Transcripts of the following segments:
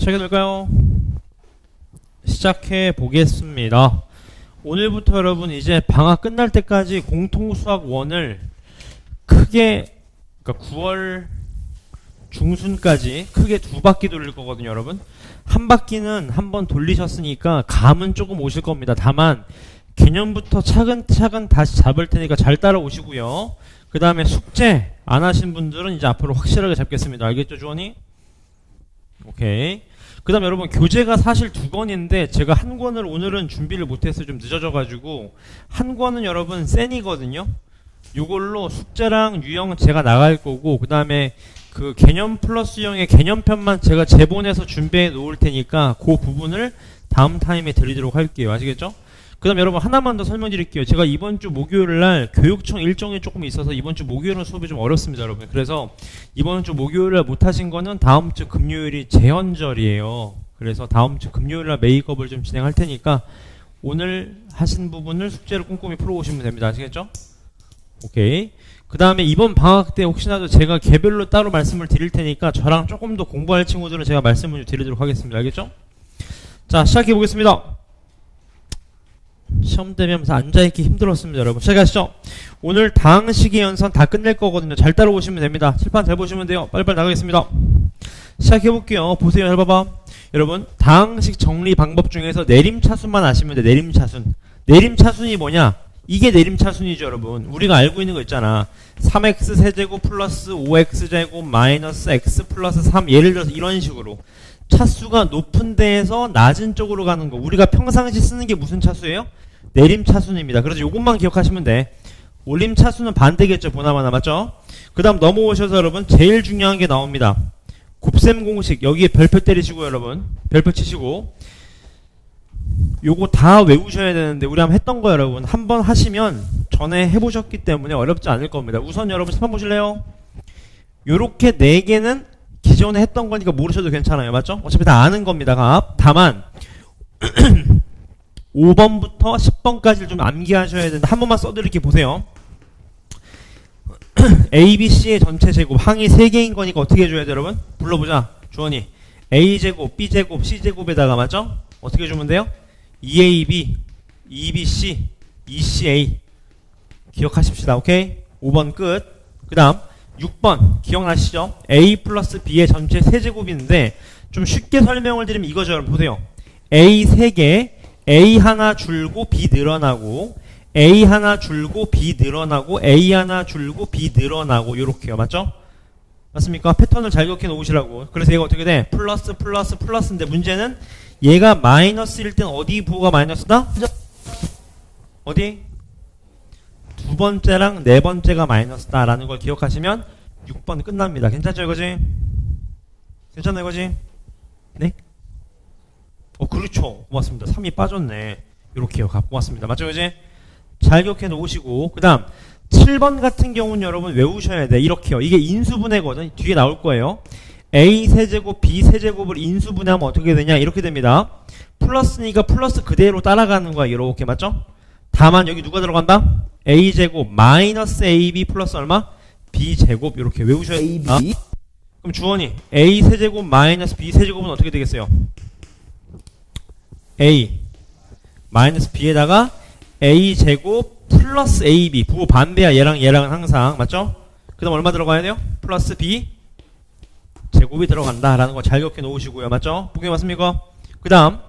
시작해볼까요? 시작해 보겠습니다. 오늘부터 여러분 이제 방학 끝날 때까지 공통수학 1을 크게, 그러니까 9월 중순까지 크게 2바퀴 돌릴 거거든요. 여러분 한 바퀴는 한번 돌리셨으니까 감은 조금 오실 겁니다. 다만 개념부터 차근차근 다시 잡을 테니까 잘 따라오시고요. 그 다음에 숙제 안 하신 분들은 이제 앞으로 확실하게 잡겠습니다. 알겠죠, 주원이? 오케이. 그 다음 여러분 교재가 사실 2권인데 제가 한 권을 오늘은 준비를 못했어요. 좀 늦어져가지고 한 권은 여러분 센이거든요. 요걸로 숙제랑 유형 제가 나갈 거고, 그 다음에 그 개념 플러스 유형의 개념편만 제가 제본해서 준비해 놓을 테니까 그 부분을 다음 타임에 드리도록 할게요. 아시겠죠? 그 다음 여러분 하나만 더 설명드릴게요. 제가 이번 주 목요일날 교육청 일정이 조금 있어서 이번 주 목요일은 수업이 좀 어렵습니다, 여러분. 그래서 이번 주 목요일날 못하신 거는 다음 주 금요일이 재헌절이에요. 그래서 다음 주 금요일날 메이크업을 좀 진행할 테니까 오늘 하신 부분을 숙제를 꼼꼼히 풀어오시면 됩니다. 아시겠죠? 오케이. 그 다음에 이번 방학 때 혹시나도 제가 개별로 따로 말씀을 드릴 테니까 저랑 조금 더 공부할 친구들은 제가 말씀을 드리도록 하겠습니다. 알겠죠? 자, 시작해 보겠습니다. 시험 대비하면서 앉아있기 힘들었습니다, 여러분. 시작하시죠. 오늘 다항식의 연산 다 끝낼 거거든요. 잘 따라오시면 됩니다. 칠판 잘 보시면 돼요. 빨리빨리 나가겠습니다. 시작해볼게요. 보세요. 잘 봐봐. 여러분 다항식 정리 방법 중에서 내림차순만 아시면 돼. 내림차순. 내림차순이 뭐냐? 이게 내림차순이죠, 여러분. 우리가 알고 있는 거 있잖아. 3x 세제곱 플러스 5x 제곱 마이너스 x 플러스 3. 예를 들어서 이런 식으로 차수가 높은 데에서 낮은 쪽으로 가는 거. 우리가 평상시 쓰는 게 무슨 차수예요? 내림차순입니다. 그래서 요것만 기억하시면 돼. 올림차순은 반대겠죠, 보나마나. 맞죠? 그 다음 넘어오셔서 여러분 제일 중요한 게 나옵니다. 곱셈 공식. 여기에 별표 때리시고 여러분 별표 치시고 요거 다 외우셔야 되는데 우리 한번 했던 거 여러분 한번 하시면 전에 해보셨기 때문에 어렵지 않을 겁니다. 우선 여러분 칠판 보실래요? 요렇게 4개는 기존에 했던 거니까 모르셔도 괜찮아요. 맞죠? 어차피 다 아는 겁니다. 값. 다만 5번부터 10번까지를 좀 암기하셔야 되는데 한 번만 써드릴게 보세요. A, B, C의 전체 제곱 항이 3개인 거니까 어떻게 해줘야 돼 여러분? 불러보자. 주원이 A제곱, B제곱, C제곱에다가 맞죠? 어떻게 해주면 돼요? 2AB, 2BC, 2CA 기억하십시다. 오케이? 5번 끝. 그 다음 6번 기억나시죠? A 플러스 B의 전체 세제곱인데 좀 쉽게 설명을 드리면 이거죠. 여러분 보세요. A 3개, A 하나 줄고 B 늘어나고 A 하나 줄고 B 늘어나고 A 하나 줄고 B 늘어나고 요렇게요. 맞죠? 맞습니까? 패턴을 잘 기억해 놓으시라고. 그래서 얘가 어떻게 돼? 플러스 플러스 플러스인데 문제는 얘가 마이너스일 땐 어디 부호가 마이너스다? 어디? 두 번째랑 네 번째가 마이너스다 라는 걸 기억하시면 6번 끝납니다. 괜찮죠 이거지? 괜찮나 이거지? 네? 그렇죠. 고맙습니다. 3이 빠졌네. 요렇게요. 고맙습니다. 맞죠 이거지? 잘 기억해 놓으시고 그 다음 7번 같은 경우는 여러분 외우셔야 돼. 이렇게요. 이게 인수분해거든. 뒤에 나올 거예요. A 세제곱 B 세제곱을 인수분해하면 어떻게 되냐? 이렇게 됩니다. 플러스니까 플러스 그대로 따라가는 거야. 이렇게 맞죠? 다만 여기 누가 들어간다? A제곱 마이너스 AB 플러스 얼마? B제곱 이렇게 외우셔야 됩니다. 그럼 주원이 A 세제곱 마이너스 B 세제곱은 어떻게 되겠어요? A 마이너스 B에다가 A제곱 플러스 AB 부호 반대야. 얘랑은 항상 맞죠? 그 다음 얼마 들어가야 돼요? 플러스 B 제곱이 들어간다라는 거 잘 기억해 놓으시고요. 맞죠? 보기 맞습니까? 그 다음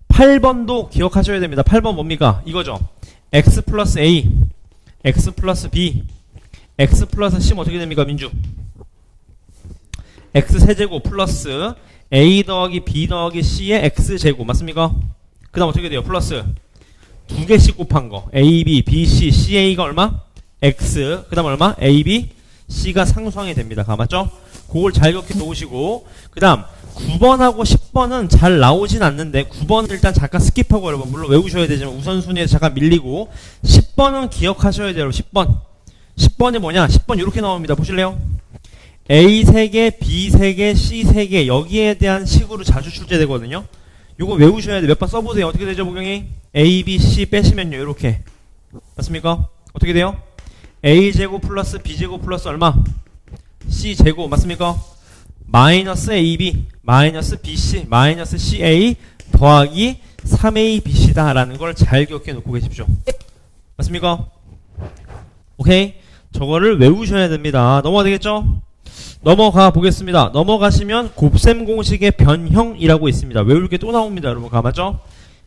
8번도 기억하셔야 됩니다. 8번 뭡니까? 이거죠. X 플러스 A X 플러스 B X 플러스 C면 어떻게 됩니까? 민주 X 세제곱 플러스 A 더하기 B 더하기 C의 X제곱 맞습니까? 그 다음 어떻게 돼요? 플러스 2개씩 곱한 거 AB, BC, CA가 얼마? X 그 다음 얼마? AB, C가 상수항이 됩니다. 맞죠? 그걸 잘 기억해 놓으시고 그 다음 9번하고 10번은 잘 나오진 않는데 9번은 일단 잠깐 스킵하고 여러분 물론 외우셔야 되지만 우선순위에서 잠깐 밀리고 10번은 기억하셔야 돼요. 10번이 뭐냐? 10번 이렇게 나옵니다. 보실래요? A 3개, B 3개, C 3개 여기에 대한 식으로 자주 출제되거든요. 요거 외우셔야 돼. 몇 번 써보세요. 어떻게 되죠 복용이? A, B, C 빼시면요 이렇게 맞습니까? 어떻게 돼요? A제곱 플러스 B제곱 플러스 얼마? C제곱 맞습니까? 마이너스 AB 마이너스 BC 마이너스 CA 더하기 3ABC다 라는 걸 잘 기억해 놓고 계십시오. 맞습니까? 오케이. 저거를 외우셔야 됩니다. 넘어가 되겠죠? 넘어가 보겠습니다. 넘어가시면 곱셈 공식의 변형이라고 있습니다. 외울 게 또 나옵니다. 여러분 가맞죠?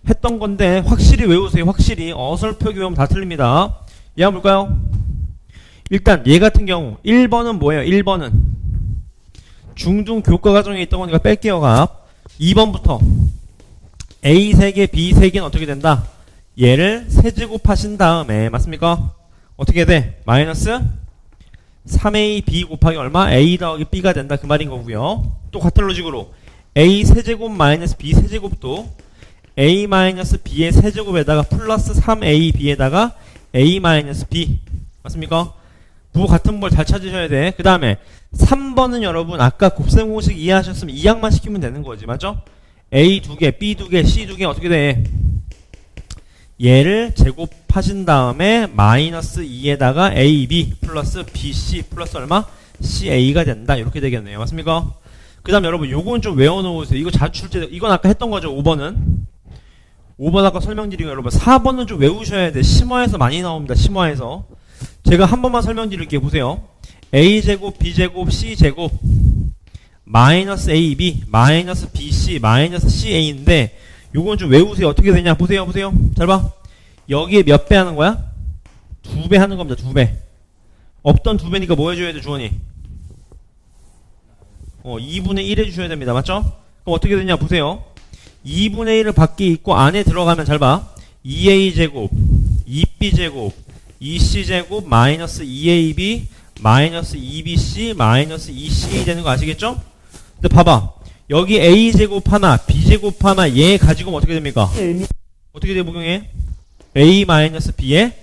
했던 건데 확실히 외우세요. 확실히 어설프게 외우면 다 틀립니다. 얘 한번 볼까요? 일단 얘 같은 경우 1번은 뭐예요? 1번은 중등 교과 과정에 있던 거니까 뺄게요. 값 2번부터 A 3개 B 3개는 어떻게 된다? 얘를 세제곱하신 다음에 맞습니까? 어떻게 돼? 마이너스 3AB 곱하기 얼마? A 더하기 B가 된다 그 말인 거고요. 또 같은 로직으로 A 세제곱 마이너스 B 세제곱도 A 마이너스 B의 세제곱에다가 플러스 3AB에다가 A 마이너스 B 맞습니까? 부호 같은 걸 잘 찾으셔야 돼. 그 다음에 3번은 여러분 아까 곱셈 공식 이해하셨으면 이항만 시키면 되는 거지 맞죠? A 2개, B 2개, C 2개 어떻게 돼? 얘를 제곱하신 다음에 마이너스 2에다가 AB 플러스 BC 플러스 얼마? CA가 된다. 이렇게 되겠네요. 맞습니까? 그 다음 여러분 요건 좀 외워놓으세요. 이거 자주 출제 이건 아까 했던 거죠. 5번은 5번 아까 설명드리고 여러분 4번은 좀 외우셔야 돼. 심화에서 많이 나옵니다. 심화에서 제가 한 번만 설명드릴게요. 보세요. A제곱 B제곱 C제곱 마이너스 AB 마이너스 BC 마이너스 CA인데 요건 좀 외우세요. 어떻게 되냐? 보세요. 보세요. 잘 봐. 여기에 몇 배 하는 거야? 2배 하는 겁니다. 2배. 없던 2배니까 뭐 해줘야 돼, 주원이? 2분의 1 해주셔야 됩니다. 맞죠? 그럼 어떻게 되냐? 보세요. 2분의 1을 밖에 있고 안에 들어가면 잘 봐. 2a제곱, 2b제곱, 2c제곱, 마이너스 2ab, 마이너스 2bc, 마이너스 2ca 되는 거 아시겠죠? 근데 봐봐. 여기 a제곱 하나, b제곱 하나 얘 가지고 어떻게 됩니까? 어떻게 돼 복용해? a 마이너스 b의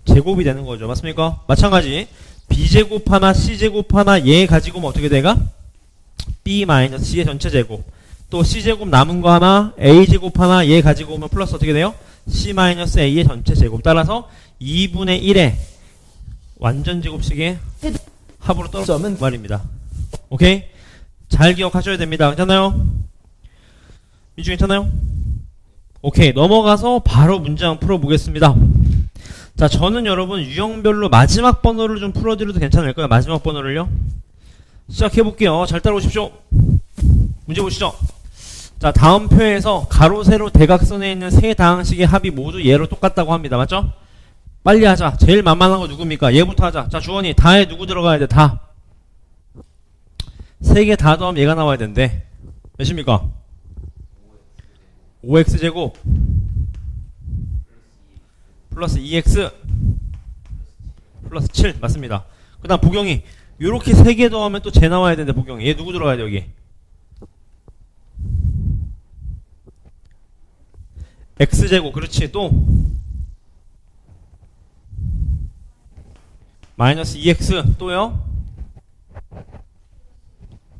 제곱이 되는 거죠. 맞습니까? 마찬가지 b제곱 하나, c제곱 하나 얘 가지고 어떻게 돼가? b 마이너스 c의 전체 제곱. 또 c제곱 남은 거 하나, a제곱 하나 얘 가지고 오면 플러스 어떻게 돼요? c 마이너스 a의 전체 제곱. 따라서 2분의 1의 완전 제곱식의 합으로 떨어지는 말입니다. 오케이? 잘 기억하셔야 됩니다. 괜찮아요? 미주 괜찮아요? 오케이. 넘어가서 바로 문장 풀어보겠습니다. 자, 저는 여러분 유형별로 마지막 번호를 좀 풀어드려도 괜찮을까요? 마지막 번호를요. 시작해볼게요. 잘 따라오십시오. 문제 보시죠. 자, 다음 표에서 가로, 세로, 대각선에 있는 세 다항식의 합이 모두 얘로 똑같다고 합니다. 맞죠? 빨리 하자. 제일 만만한 거 누굽니까? 얘부터 하자. 자, 주원이 다에 누구 들어가야 돼? 다. 세 개 다 더하면 얘가 나와야 된대. 몇입니까? 5x제곱 플러스 2x 플러스 7 맞습니다. 그 다음 보경이 요렇게 세 개 더하면 또 제 나와야 되는데 보경이 얘 누구 들어가야 돼 여기? x제곱 그렇지. 또 마이너스 2x 또요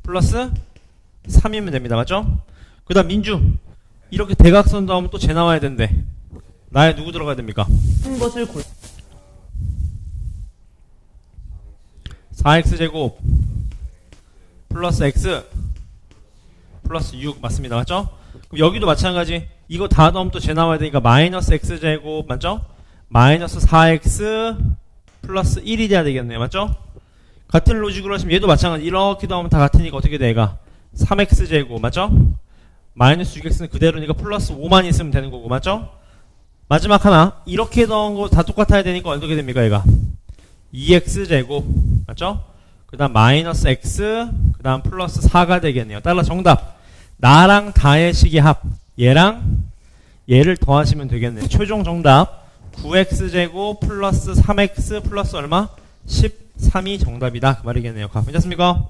플러스 3이면 됩니다. 맞죠? 그 다음 민주 이렇게 대각선 나오면 또 제 나와야 된대. 나에 누구 들어가야 됩니까? 한 것을 4x제곱 플러스 x 플러스 6 맞습니다. 맞죠? 그럼 여기도 마찬가지. 이거 다 넣으면 또 제 나와야 되니까 마이너스 x제곱 맞죠? 마이너스 4x 플러스 1이 돼야 되겠네요. 맞죠? 같은 로직으로 하시면 얘도 마찬가지. 이렇게 넣으면 다 같으니까 어떻게 돼? 얘가 3x제곱 맞죠? 마이너스 6x는 그대로니까 플러스 5만 있으면 되는 거고 맞죠? 마지막 하나 이렇게 넣은 거 다 똑같아야 되니까 어떻게 됩니까? 얘가 2x제곱 맞죠? 그 다음 마이너스 x 그 다음 플러스 4가 되겠네요. 따라 정답 나랑 다의 식의 합 얘랑 얘를 더하시면 되겠네요. 최종 정답 9x제곱 플러스 3x 플러스 얼마? 13이 정답이다 그 말이겠네요. 괜찮습니까?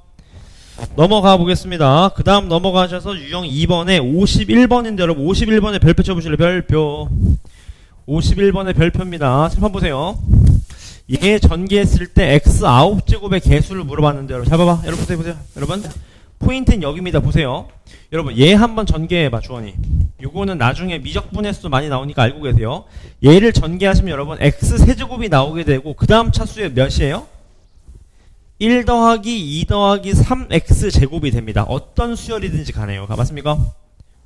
넘어가 보겠습니다. 그 다음 넘어가셔서 유형 2번에 51번인데 여러분 51번에 별표 쳐보실래요? 별표 51번의 별표입니다. 칠판 보세요. 얘 전개했을 때 x 9제곱의 개수를 물어봤는데 여러분 잘 봐봐. 여러분 보세요. 여러분 포인트는 여기입니다. 보세요. 여러분 얘 한번 전개해봐 주원이. 요거는 나중에 미적분해수 많이 나오니까 알고 계세요. 얘를 전개하시면 여러분 x 세제곱이 나오게 되고 그 다음 차수에 몇이에요? 1 더하기 2 더하기 3x 제곱이 됩니다. 어떤 수열이든지 가네요. 맞습니까?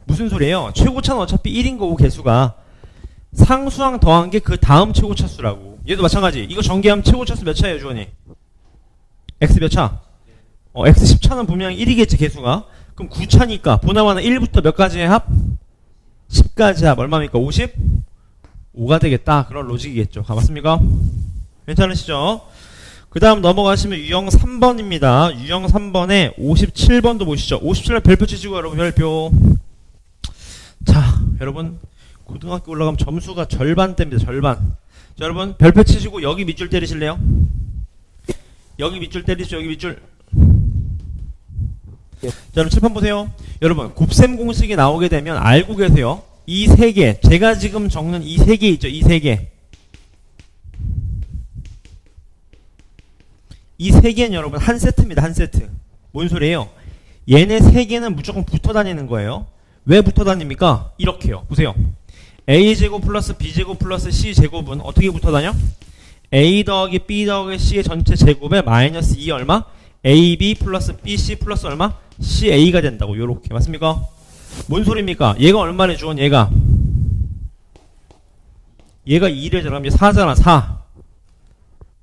무슨 소리예요? 최고차는 어차피 1인 거고 개수가 상수항 더한 게 그 다음 최고차 수라고. 얘도 마찬가지. 이거 전개하면 최고차 수 몇 차예요, 주원이? x 몇 차? x 10차는 분명히 1이겠지, 개수가. 그럼 9차니까 보나마나 1부터 몇 가지의 합? 10가지 합. 얼마입니까? 55가 되겠다. 그런 로직이겠죠. 맞습니까? 괜찮으시죠? 그 다음 넘어가시면 유형 3번입니다. 유형 3번에 57번도 보시죠. 57번 별표 치시고 여러분, 별표. 자, 여러분 고등학교 올라가면 점수가 절반대입니다. 절반. 자, 여러분 별표 치시고 여기 밑줄 때리실래요? 여기 밑줄 때리시죠. 여기 밑줄. 자, 여러분 칠판 보세요. 여러분 곱셈 공식이 나오게 되면 알고 계세요. 이 세 개, 제가 지금 적는 이 세 개 있죠. 이 세 개. 이 세 개는 여러분 한 세트입니다. 한 세트. 뭔 소리예요? 얘네 세 개는 무조건 붙어 다니는 거예요. 왜 붙어 다닙니까? 이렇게요. 보세요. a제곱 플러스 b제곱 플러스 c제곱은 어떻게 붙어 다녀? a 더하기 b 더하기 c의 전체 제곱에 마이너스 2 얼마? ab 플러스 bc 플러스 얼마? ca가 된다고. 요렇게. 맞습니까? 뭔 소리입니까? 얘가 얼마래 주원? 얘가 2래 잖아. 4잖아. 4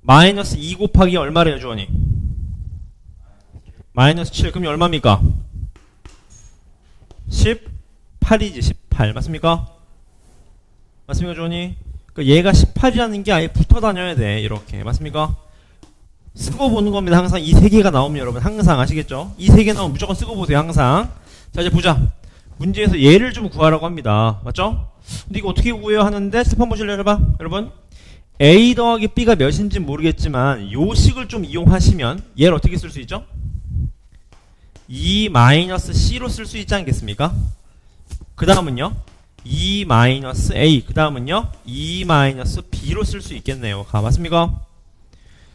마이너스 2 곱하기 얼마래요 주원이? 마이너스 7. 그럼 얼마입니까? 18이지. 18 맞습니까? 맞습니까 주원이? 그러니까 얘가 18이라는 게 아예 붙어 다녀야 돼. 이렇게. 맞습니까? 쓰고 보는 겁니다. 항상 이 세 개가 나오면 여러분 항상 아시겠죠? 이 세 개 나오면 무조건 쓰고 보세요. 항상. 자, 이제 보자. 문제에서 얘를 좀 구하라고 합니다. 맞죠? 근데 이거 어떻게 구해요 하는데 스판 보실래요 여러분? a 더하기 b가 몇인지 모르겠지만 요 식을 좀 이용하시면 얘를 어떻게 쓸 수 있죠? 2 마이너스 c로 쓸 수 있지 않겠습니까? 그 다음은요 2 마이너스 a, 그 다음은요 2 마이너스 b로 쓸 수 있겠네요. 맞습니까?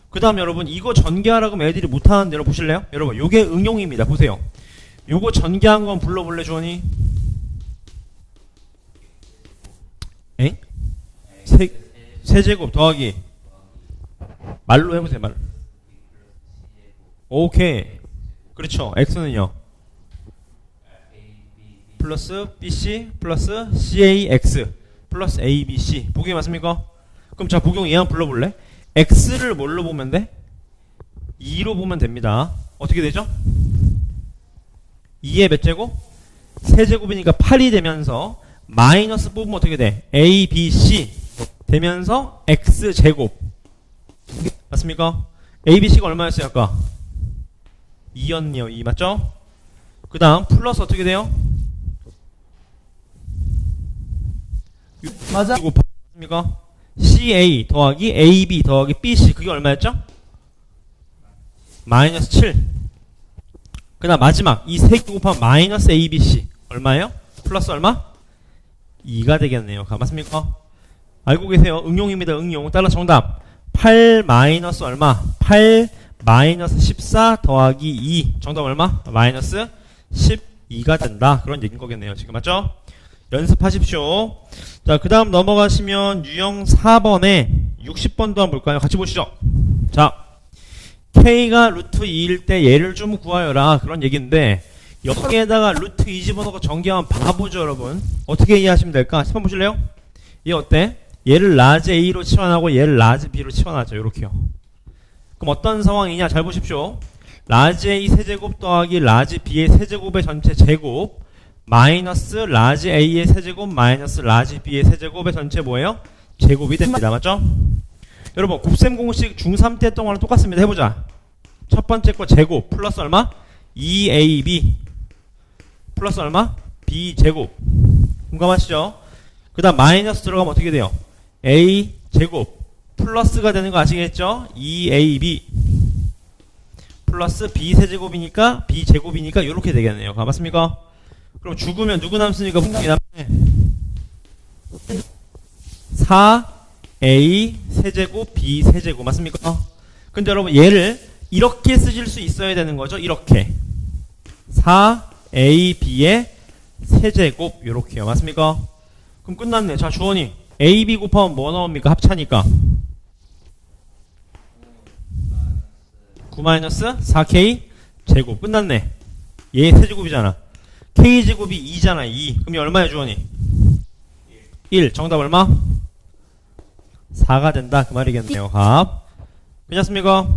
그 다음 여러분 이거 전개하라고 하면 애들이 못하는 대로 보실래요? 여러분 요게 응용입니다. 보세요. 요거 전개한 건 불러볼래 주원이? 에? 세제곱 더하기 말로 해보세요. 말. 오케이. 그렇죠. x는요 플러스 bc 플러스 cax 플러스 abc. 복용이 맞습니까? 그럼 자 복용 얘 한번 불러볼래? x를 뭘로 보면 돼? 2로 보면 됩니다. 어떻게 되죠? 2의 몇 제곱? 세제곱이니까 8이 되면서 마이너스 뽑으면 어떻게 돼? a, b, c 되면서 x제곱. 맞습니까? a, b, c가 얼마였어요 아까? 2였네요. 2 맞죠? 그 다음 플러스 어떻게 돼요? 맞아. 맞습니까? ca 더하기 ab 더하기 bc 그게 얼마였죠? 마이너스 7. 그 다음 마지막 이 세 개 곱하면 마이너스 abc 얼마예요? 플러스 얼마? 2가 되겠네요. 맞습니까? 알고 계세요. 응용입니다. 응용. 따라 정답 8 마이너스 얼마? 8 마이너스 14 더하기 2 정답 얼마? 마이너스 12가 된다. 그런 얘기인 거겠네요. 지금 맞죠? 연습하십시오. 자, 그 다음 넘어가시면 유형 4번에 60번도 한번 볼까요? 같이 보시죠. 자, K가 루트 2일 때 얘를 좀 구하여라. 그런 얘기인데 여기에다가 루트 2 집어넣고 전개하면 바보죠 여러분. 어떻게 이해하시면 될까? 한번 보실래요? 얘 어때? 얘를 라지 A로 치환하고 얘를 라지 B로 치환하죠. 요렇게요. 그럼 어떤 상황이냐? 잘 보십시오. 라지 A 세제곱 더하기 라지 B의 세제곱의 전체 제곱 마이너스 라지 A의 세제곱 마이너스 라지 B의 세제곱의 전체 뭐예요? 제곱이 됩니다. 맞죠? 여러분 곱셈 공식 중3 때 동안은 똑같습니다. 해보자. 첫 번째 거 제곱 플러스 얼마? 2AB 플러스 얼마? B제곱. 공감하시죠? 그 다음 마이너스 들어가면 어떻게 돼요? A제곱 플러스가 되는 거 아시겠죠? 2AB 플러스 B세제곱이니까 B제곱이니까 이렇게 되겠네요. 맞습니까? 그럼 죽으면 누구 남습니까? 분명히 남네. 4A 세제곱 B 세제곱 맞습니까? 근데 여러분 얘를 이렇게 쓰실 수 있어야 되는 거죠. 이렇게 4AB의 세제곱 요렇게요. 맞습니까? 그럼 끝났네. 자 주원이 AB 곱하면 뭐 나옵니까? 합차니까 9-4k 제곱. 끝났네. 얘 세제곱이잖아. k제곱이 2잖아. 2. 그럼 이 얼마야 주원이? 1. 정답 얼마? 4가 된다. 그 말이겠네요. 값. 괜찮습니까?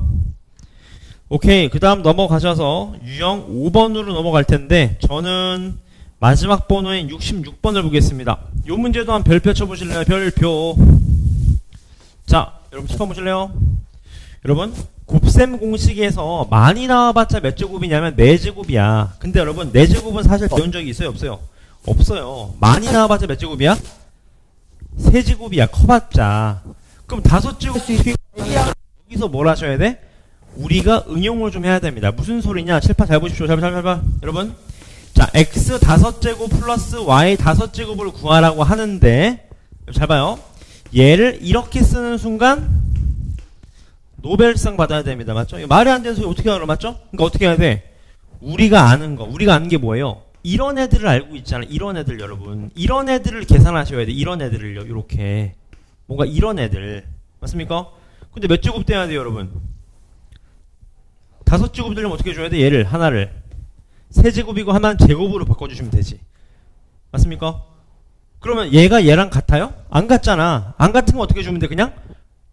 오케이. 그 다음 넘어가셔서 유형 5번으로 넘어갈 텐데 저는 마지막 번호인 66번을 보겠습니다. 요 문제도 한 별표 쳐보실래요? 별표. 자, 여러분 짚어 보실래요? 여러분 곱셈 공식에서 많이 나와봤자 몇 제곱이냐면 4제곱이야. 근데 여러분 4제곱은 사실 배운 적이 있어요? 없어요? 없어요. 많이 나와봤자 몇 제곱이야? 3제곱이야. 커봤자. 그럼 5제곱 여기서 뭘 하셔야 돼? 우리가 응용을 좀 해야 됩니다. 무슨 소리냐? 칠판 잘 보십시오. 잘 봐. 여러분 자, x 5제곱 플러스 y 5제곱을 구하라고 하는데 잘 봐요. 얘를 이렇게 쓰는 순간 노벨상 받아야 됩니다. 맞죠? 이거 말이 안 되는 소리 어떻게 알아? 맞죠? 그러니까 어떻게 해야 돼? 우리가 아는 게 뭐예요? 이런 애들을 알고 있잖아요. 이런 애들 여러분. 이런 애들을 계산하셔야 돼. 이런 애들을요. 이렇게. 뭔가 이런 애들. 맞습니까? 근데 몇 제곱 돼야 돼요, 여러분? 5제곱 되려면 어떻게 해줘야 돼? 얘를 하나를 3제곱이고 하나는 제곱으로 바꿔주시면 되지. 맞습니까? 그러면 얘가 얘랑 같아요? 안 같잖아. 안 같은 거 어떻게 주면 돼? 그냥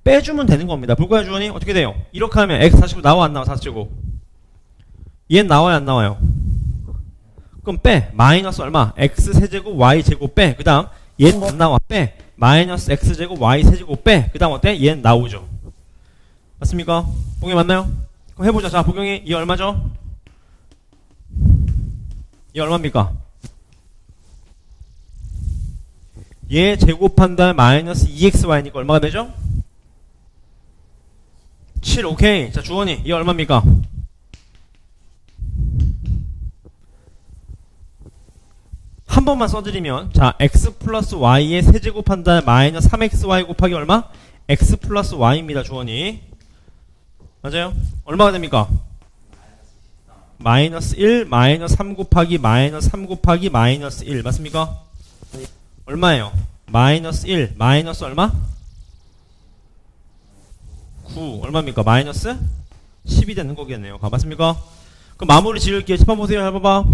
빼주면 되는 겁니다. 볼까요, 주원이? 어떻게 돼요? 이렇게 하면 x 40 나와 안 나와? 4제곱. 얘는 나와요, 안 나와요? 그럼 빼. 마이너스 얼마? x 세제곱 y 제곱 빼. 그 다음 얘는 안 나와. 빼. 마이너스 x 제곱 y 세제곱 빼. 그 다음 어때? 얘는 나오죠. 맞습니까? 보기 맞나요? 그럼 해보자. 자, 보경이 이 얼마죠? 이 얼마입니까? 얘 제곱한 다음에 마이너스 2xy니까 얼마가 되죠? 7. 오케이. 자, 주원이 이 얼마입니까? 한 번만 써드리면 자, x 플러스 y의 세제곱한 다음에 마이너스 3xy 곱하기 얼마? x 플러스 y입니다. 주원이 맞아요? 얼마가 됩니까? 마이너스 1, 마이너스 3 곱하기 마이너스 3 곱하기 마이너스 1 맞습니까? 얼마예요? 마이너스 1, 마이너스 얼마? 9 얼마입니까? 마이너스 10이 되는 거겠네요. 맞습니까? 그럼 마무리 지을게요. 칠판 보세요. 해봐봐.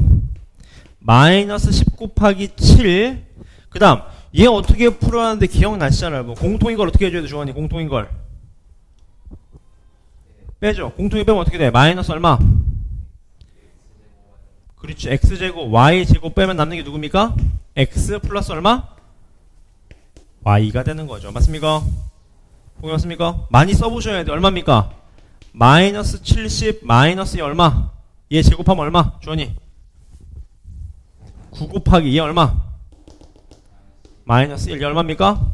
마이너스 10 곱하기 7. 그 다음 얘 어떻게 풀어하는데 기억나시잖아요. 뭐 공통인 걸 어떻게 해줘야 돼? 주원이 공통인 걸 빼죠. 공통이 빼면 어떻게 돼? 마이너스 얼마? 그렇지. x제곱 y제곱 빼면 남는 게 누굽니까? x 플러스 얼마? y가 되는 거죠. 맞습니까? 보기 맞습니까? 많이 써보셔야 돼. 얼마입니까? 마이너스 70 마이너스 얘 얼마? 얘 제곱하면 얼마? 주원이 9 곱하기 얘 얼마? 마이너스 1. 얘 얼마입니까?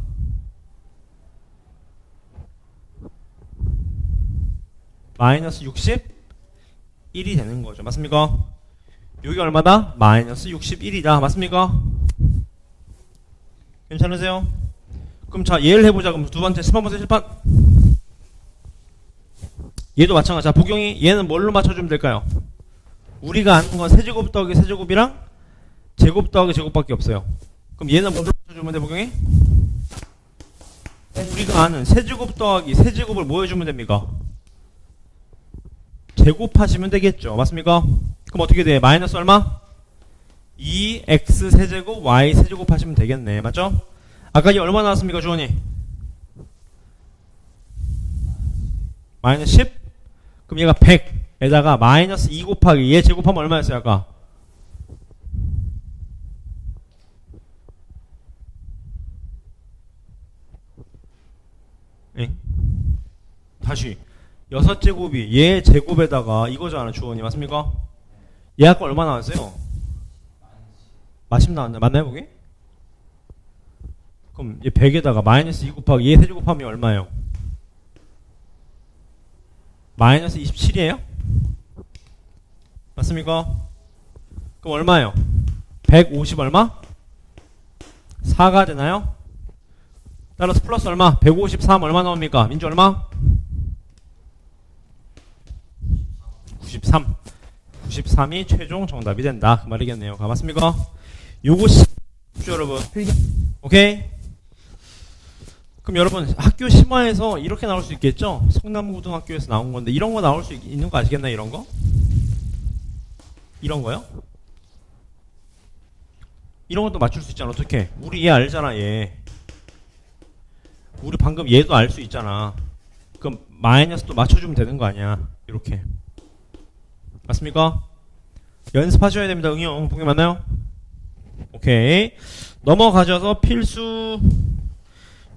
마이너스 61이 되는 거죠. 맞습니까? 여기 얼마다? 마이너스 61이다. 맞습니까? 괜찮으세요? 그럼 자, 얘를 해보자. 그럼 두 번째 10번 보세요. 7판. 얘도 마찬가지. 자, 보경이 얘는 뭘로 맞춰주면 될까요? 우리가 아는 건 세제곱 더하기 세제곱이랑 제곱 더하기 제곱밖에 없어요. 그럼 얘는 뭘로 맞춰주면 돼, 보경이? 우리가 아는 세제곱 더하기 세제곱을 뭐 해주면 됩니까? 제곱하시면 되겠죠. 맞습니까? 그럼 어떻게 돼? 마이너스 얼마? 2x 세제곱 y 세제곱 하시면 되겠네. 맞죠? 아까 얘 얼마 나왔습니까, 주원이? 마이너스 10? 그럼 얘가 100에다가 마이너스 2 곱하기 얘 제곱하면 얼마였어요, 아까? 엥? 다시 6제곱이 얘 제곱에다가 이거잖아, 주원이. 맞습니까? 얘 아까 얼마 나왔어요? 마십 나왔네. 맞나요, 거기? 그럼 얘 100에다가 마이너스 2 곱하기 얘 세제곱하면 얼마예요? 마이너스 27이에요? 맞습니까? 그럼 얼마예요? 150 얼마? 4가 되나요? 따라서 플러스 얼마? 153 얼마 나옵니까? 민주 얼마? 93. 93이 최종 정답이 된다. 그 말이겠네요. 맞습니까? 요거 여러분. 오케이? 그럼 여러분 학교 심화에서 이렇게 나올 수 있겠죠? 성남고등학교에서 나온 건데 이런 거 나올 수 있는 거 아시겠나요? 이런 거? 이런 거요? 이런 것도 맞출 수 있잖아. 어떻게? 우리 얘 알잖아, 얘. 우리 방금 얘도 알 수 있잖아. 그럼 마이너스도 맞춰주면 되는 거 아니야. 이렇게. 맞습니까? 연습하셔야 됩니다. 응용. 보기 맞나요? 오케이. 넘어가셔서 필수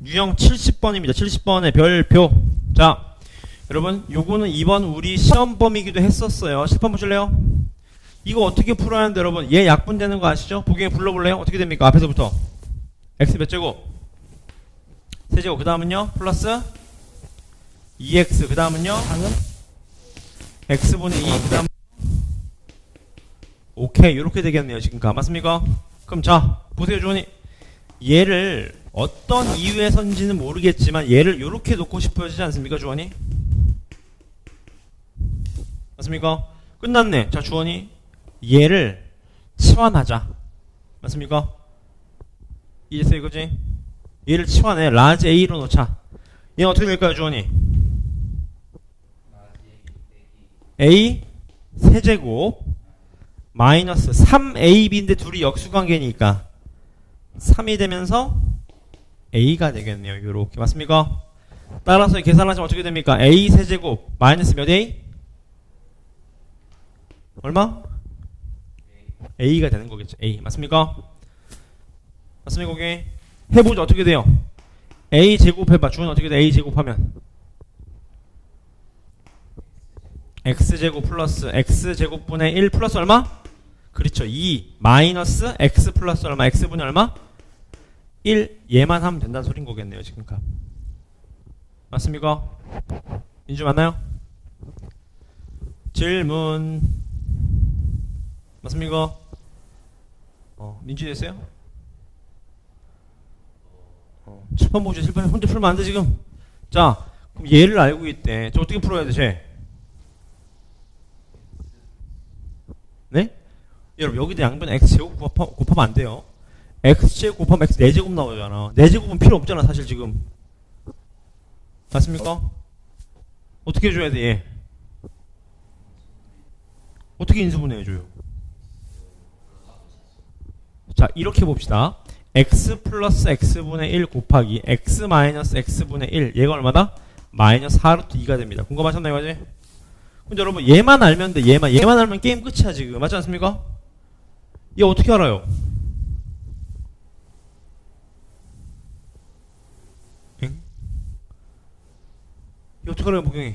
유형 70번입니다. 70번의 별표. 자, 여러분 요거는 이번 우리 시험범위기도 했었어요. 실판 보실래요? 이거 어떻게 풀어야 하는데 여러분 얘 약분되는 거 아시죠? 보기에 불러볼래요? 어떻게 됩니까? 앞에서부터 x 몇 제곱? 세제곱. 그 다음은요? 플러스 2x. 그 다음은요? x분의 2. 그 다음 오케이. 요렇게 되겠네요. 지금까 맞습니까? 그럼 자 보세요 주원이. 얘를 어떤 이유에선지는 모르겠지만 얘를 요렇게 놓고 싶어지지 않습니까 주원이? 맞습니까? 끝났네. 자 주원이 얘를 치환하자. 맞습니까? 이해했어요 이거지? 얘를 치환해. 라지 A로 놓자. 얘는 어떻게 될까요 주원이? A 세제곱 마이너스 3AB인데 둘이 역수관계니까 3이 되면서 A가 되겠네요. 요렇게 맞습니까? 따라서 계산하시면 어떻게 됩니까? A 세제곱 마이너스 몇 A? 얼마? A가 되는 거겠죠. A 맞습니까? 맞습니까? 거기 해보죠. 어떻게 돼요? A 제곱 해봐. 주은 어떻게 돼? A 제곱하면 X제곱 플러스 X제곱분의 1 플러스 얼마? 그렇죠. 2 마이너스 X 플러스 얼마? X분의 얼마? 1 얘만 하면 된다는 소린 거겠네요. 지금까 맞습니까? 인주 맞나요? 질문 맞습니까? 민주 됐어요? 7번 보죠. 7번 혼자 풀면 안 돼 지금. 자 그럼 얘를 알고 있대. 저 어떻게 풀어야 돼 쟤? 네? 여러분 여기다 양변 x제곱 곱하면 안 돼요. x제곱 곱하면 x 4제곱 나오잖아. 4제곱은 필요 없잖아 사실 지금. 맞습니까? 어떻게 해줘야 돼 얘? 어떻게 인수분해해줘요? 자 이렇게 봅시다. x 플러스 x분의 1 곱하기 x 마이너스 x분의 1 얘가 얼마다? 마이너스 4루트 2가 됩니다. 공감하셨나요 이거지? 근데 여러분 얘만 알면 돼. 얘만 알면 게임 끝이야 지금. 맞지 않습니까? 얘 어떻게 알아요? 응? 얘 어떻게 알아요 복용이?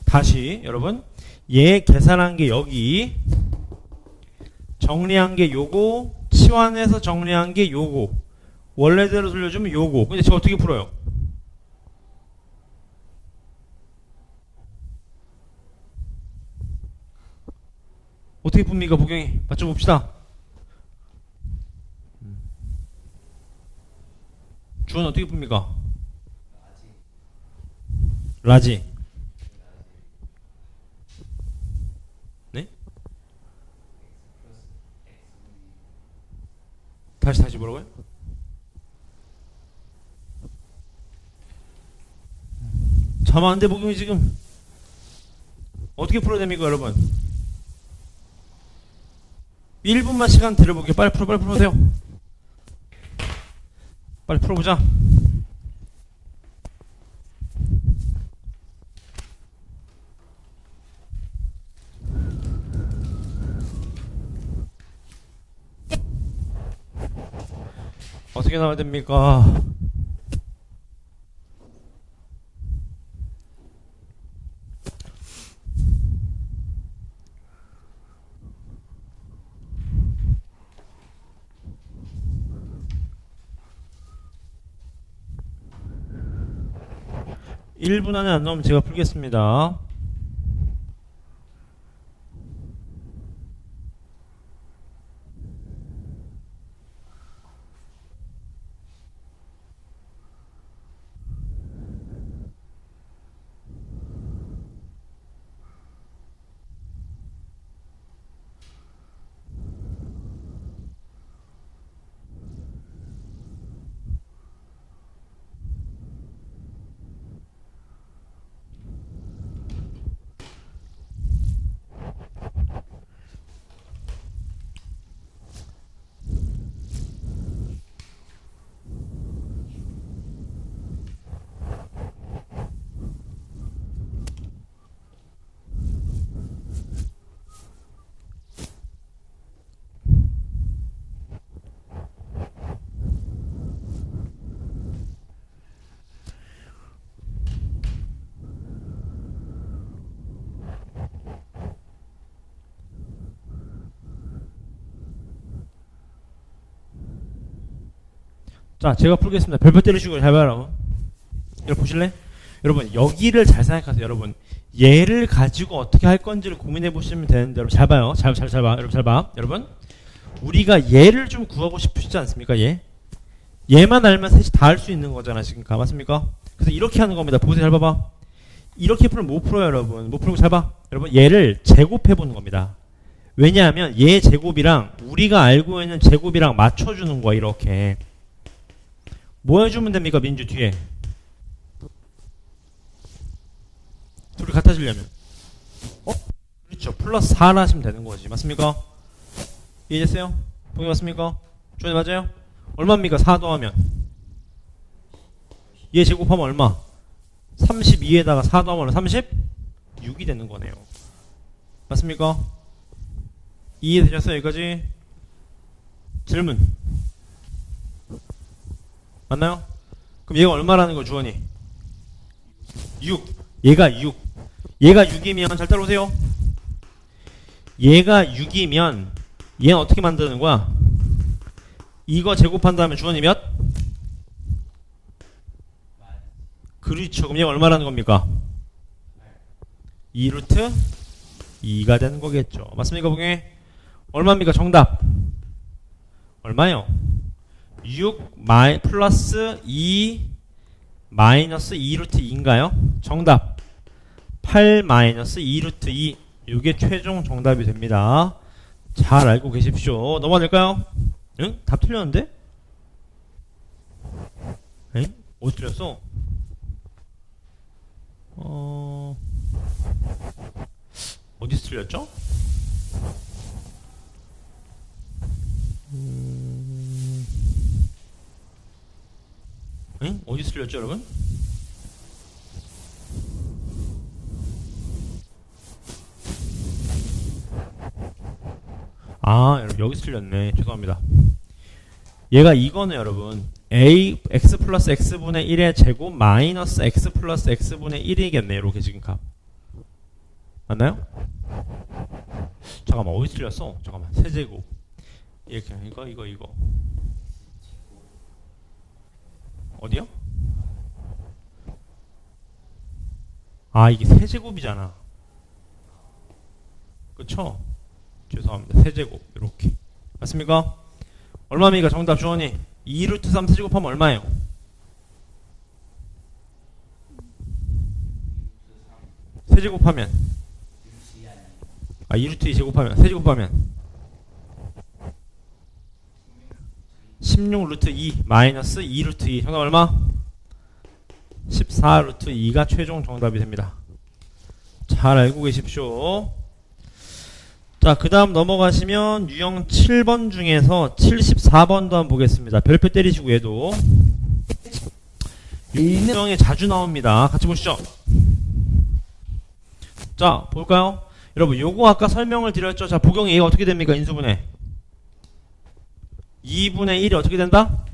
다시 여러분 얘 계산한 게 여기 정리한 게 요거 치환해서 정리한 게 요거 원래대로 돌려주면 요거. 근데 저 어떻게 풀어요? 어떻게 풉니까 복용이? 맞춰봅시다. 주원 어떻게 풉니까? 라지. 네? 다시 뭐라고요? 잠 안 돼 복용이 지금. 어떻게 풀어야 됩니까 여러분? 1분만 시간 드려볼게요. 빨리 풀어보세요. 빨리 풀어보자. 어떻게 나와야 됩니까? 일 분 안에 안 나오면 제가 풀겠습니다. 자, 제가 풀겠습니다. 별표 때리시고 잘 봐라. 여러분 보실래? 여러분 여기를 잘 생각하세요. 여러분 얘를 가지고 어떻게 할 건지를 고민해 보시면 되는데 여러분 잘 봐요. 잘 봐. 여러분 잘 봐. 여러분 우리가 얘를 좀 구하고 싶으시지 않습니까? 얘만 알면 셋이 다 할 수 있는 거잖아 지금. 맞습니까? 그래서 이렇게 하는 겁니다. 보세요. 잘 봐봐. 이렇게 풀면 못 풀어요 여러분. 못 풀고 잘 봐. 여러분 얘를 제곱해 보는 겁니다. 왜냐하면 얘 제곱이랑 우리가 알고 있는 제곱이랑 맞춰주는 거야. 이렇게 뭐 해주면 됩니까? 민주 뒤에 둘이 같아지려면 그렇죠. 플러스 4를 하시면 되는 거지. 맞습니까? 이해됐어요? 보기 맞습니까? 주원이 맞아요? 얼마입니까? 4 더하면 얘 제곱하면 얼마? 32에다가 4 더하면 36이 되는 거네요. 맞습니까? 이해되셨어요? 여기까지? 질문 맞나요? 그럼 얘가 얼마라는 거 주원이? 6. 얘가 6이면 잘 따라오세요. 얘가 6이면 얘는 어떻게 만드는 거야? 이거 제곱한 다음에 주원이 몇? 그렇죠. 그럼 얘가 얼마라는 겁니까? 2루트 2가 되는 거겠죠. 맞습니까? 보게 얼마입니까? 정답 얼마요? 6 플러스 2 마이너스 2루트 2인가요? 정답 8 마이너스 2루트 2. 이게 최종 정답이 됩니다. 잘 알고 계십시오. 넘어가 될까요? 응? 답 틀렸는데? 응? 어디 틀렸어? 어디서 틀렸죠? 응? 어디서 틀렸죠 여러분? 여러분 여기서 틀렸네. 죄송합니다. 얘가 이거는 여러분 a x 플러스 x분의 1의 제곱 마이너스 x 플러스 x분의 1이겠네. 이렇게 지금 값 맞나요? 잠깐만 어디 틀렸어? 잠깐만 세제곱 이렇게 이거 어디요? 이게 세제곱이잖아. 그쵸? 죄송합니다. 세제곱 이렇게 맞습니까? 얼마입니까? 정답 주원이 2루트 3 세제곱하면 얼마예요? 세제곱하면 2루트 2 제곱하면 세제곱하면 16루트 2 마이너스 2루트 2 정답 얼마? 14루트 2가 최종 정답이 됩니다. 잘 알고 계십시오. 자, 그 다음 넘어가시면 유형 7번 중에서 74번도 한번 보겠습니다. 별표 때리시고 얘도 유형에 자주 나옵니다. 같이 보시죠. 자, 볼까요? 여러분 요거 아까 설명을 드렸죠. 자, 복용이 얘가 어떻게 됩니까? 인수분해 2분의 1이 어떻게 된다?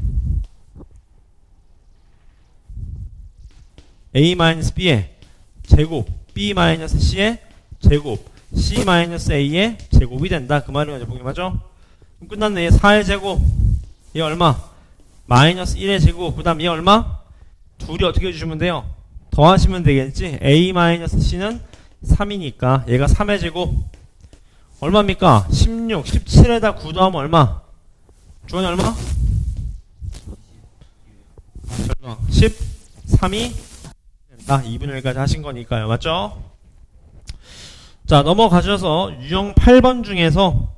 a-b의 제곱 b-c의 제곱 c-a의 제곱이 된다. 그 말이 맞아. 보기 맞죠? 그럼 끝났네. 얘 4의 제곱 얘 얼마? 마이너스 1의 제곱 그 다음 얘 얼마? 둘이 어떻게 해주시면 돼요? 더하시면 되겠지. a-c는 3이니까 얘가 3의 제곱 얼마입니까? 16 17에다 9 더하면 얼마? 주원이 얼마? 13이 된다. 2분의 1까지 하신 거니까요. 맞죠? 자, 넘어가셔서 유형 8번 중에서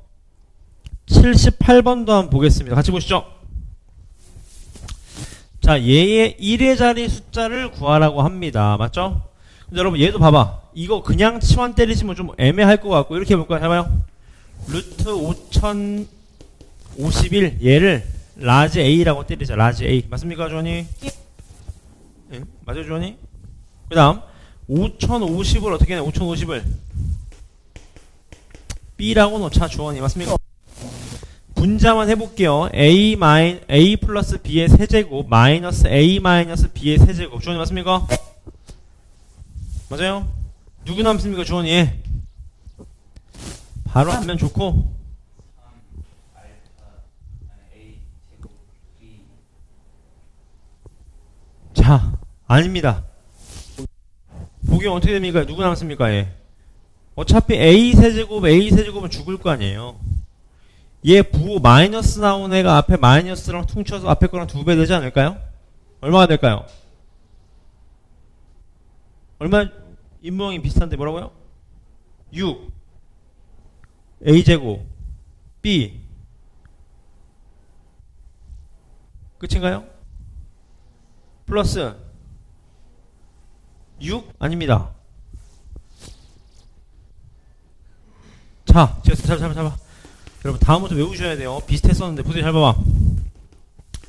78번도 한번 보겠습니다. 같이 보시죠. 자, 얘의 1의 자리 숫자를 구하라고 합니다. 맞죠? 근데 여러분 얘도 봐봐. 이거 그냥 치환 때리시면 좀 애매할 것 같고 이렇게 해볼까요? 해봐요. 루트 5051 얘를 라지 A라고 때리자. 라지 A. 맞습니까 주원이? 예? 맞아요 주원이? 그 다음 5050을 어떻게 해? 5050을 B라고 놓자. 주원이 맞습니까? 분자만 해볼게요. A 플러스 B의 세제곱 마이너스 A 마이너스 B의 세제곱. 주원이 맞습니까? 맞아요? 누구 남습니까 주원이? 바로 하면 좋고 아닙니다. 보기 어떻게 됩니까? 누구 남습니까? 얘. 어차피 a 세제곱은 죽을 거 아니에요. 얘 부호 마이너스 나온 애가 앞에 마이너스랑 퉁쳐서 앞에 거랑 2배 되지 않을까요? 얼마가 될까요? 얼마 인모형이 비슷한데 뭐라고요? 6 a제곱 b 끝인가요? 플러스 6? 아닙니다. 자, 잡아. 여러분 다음부터 외우셔야 돼요. 비슷했었는데 보세요. 잘 봐봐.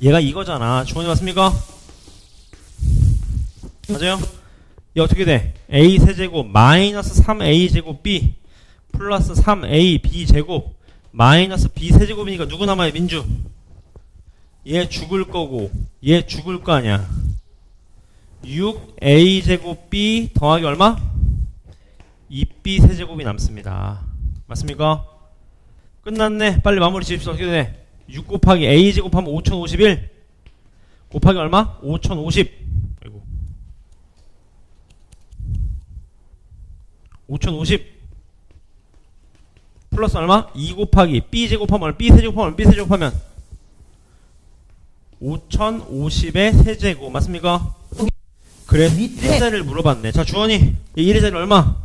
얘가 이거잖아. 주원이 맞습니까? 맞아요? 얘 어떻게 돼? a 세제곱 마이너스 3a 제곱 b 플러스 3a b 제곱 마이너스 b 세제곱이니까 누구 남아요? 민주. 얘 죽을 거고 얘 죽을 거 아니야. 6a 제곱 b 더하기 얼마? 2b 세제곱이 남습니다. 맞습니까? 끝났네. 빨리 마무리 지읍시다. 어떻게 돼? 6 곱하기 a 제곱하면 5051 곱하기 얼마? 5050. 아이고. 5050 플러스 얼마? 2 곱하기 b 제곱하면 b 세제곱하면 5050의 세제곱. 맞습니까? 그래서 1의 자리를 물어봤네. 자, 주원이 1의 자리 얼마?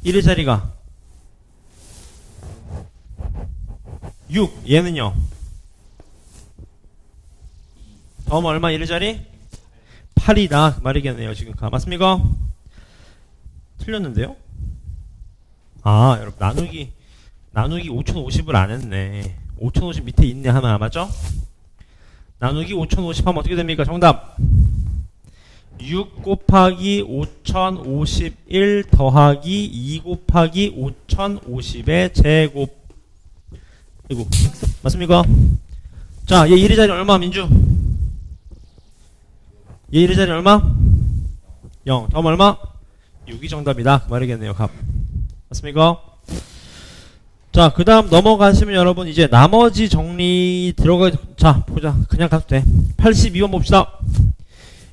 1의 자리가 6. 얘는요? 다음 얼마? 1의 자리? 8이다. 그 말이겠네요. 지금 맞습니까? 틀렸는데요? 아, 여러분 나누기 5050을 안 했네. 5050 밑에 있네 하나. 맞죠? 나누기 5050 하면 어떻게 됩니까? 정답 6 곱하기 5051 더하기 2 곱하기 5050의 제곱. 이거 맞습니까? 자, 얘 1의 자리 얼마? 민주. 얘 1의 자리 얼마? 0. 다음 얼마? 6이 정답이다. 그 말이겠네요. 값. 맞습니까? 자, 그 다음 넘어가시면 여러분 이제 나머지 정리 자, 보자. 그냥 가도 돼. 82번 봅시다.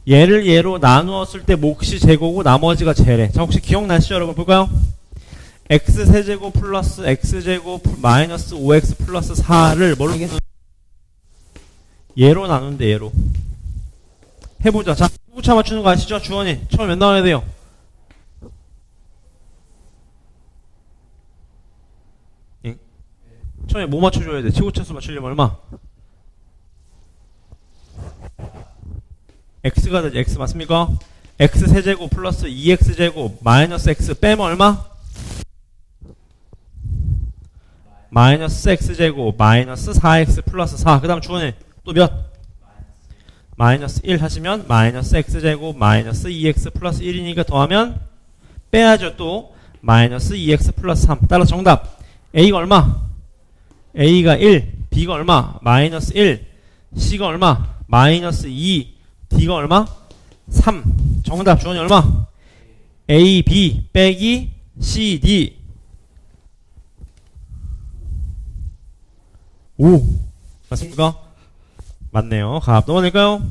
얘를 얘로 나누었을 때 몫이 제곱고 나머지가 제래. 자, 혹시 기억나시죠? 여러분 볼까요? x세제곱 플러스 x제곱 마이너스 5x 플러스 4를 뭘로 얘로 나눈대. 얘로 해보자. 자, 후차 맞추는 거 아시죠? 주원이 처음 몇 나와야 돼요? 응? 처음에 뭐 맞춰줘야 돼? 최고차수 맞추려면 얼마? x가 되지. x 맞습니까? x세제곱 플러스 2x제곱 마이너스 x 빼면 얼마? 마이너스 x제곱 마이너스 4x 플러스 4. 그 다음 주원이 또 몇? 마이너스 1 하시면 마이너스 x제곱 마이너스 2x 플러스 1이니까 더하면 빼야죠. 또 마이너스 2x 플러스 3. 따라서 정답 a가 얼마? a가 1, b가 얼마? 마이너스 1, c가 얼마? 마이너스 2, d가 얼마? 3. 정답 주원이 얼마? a, b 빼기 c, d. 5. 맞습니까? 맞네요. 값 넘어갈까요?